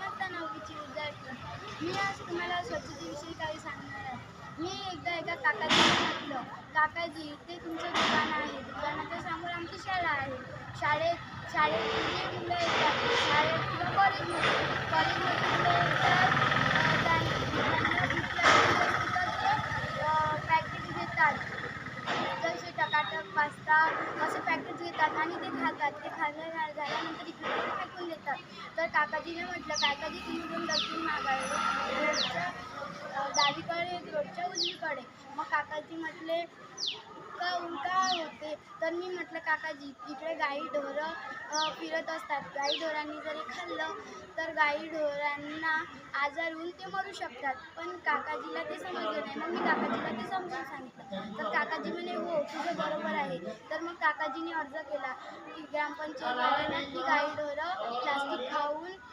नमस्कार 9वीची विद्यार्थी. मी आज तुम्हाला स्वच्छतेविषयी काही सांगणार आहे. मी एकदा एका काकाजीला म्हटलं, "काकाजी, ते तुमचं दुकान आहे. दुकानाच्या समोर आमची शाळा आहे. शाळेत जी मुलं येतात, शाळेत किंवा कॉलेजमध्ये मुलं येतात, त्यांना भूक पॅकेट घेतात. जसे टकाटक, पास्ता असे पॅकेट्स घेतात आणि ते खातात. ते झाल्यानंतर इकडे-तिकडे फेकून देतात. तर काकाजीने म्हटलं, "काकाजी, तुम्ही 2 डस्टबिन मागावे. रोडच्या डावीकडे, रोडच्या उजवीकडे." मग काकाजी म्हटले, "काहून काय होते?" तर मी म्हटलं, "काकाजी, इकडे गाई-ढोरं फिरत असतात. गाई-ढोरांनी जर हे खाल्लं तर गाई-ढोरांना आजार होऊन ते मरू शकतात." पण काकाजीला ते समजलं नाही. मग मी काकाजीला ते समजून सांगितलं. तर काकाजी म्हणे, "हो, तुझं बरोबर आहे." तर मग काकाजीने अर्ज केला की ग्रामपंचायतवाल्यांना की गाई-ढोरं प्लास्टिक खाऊन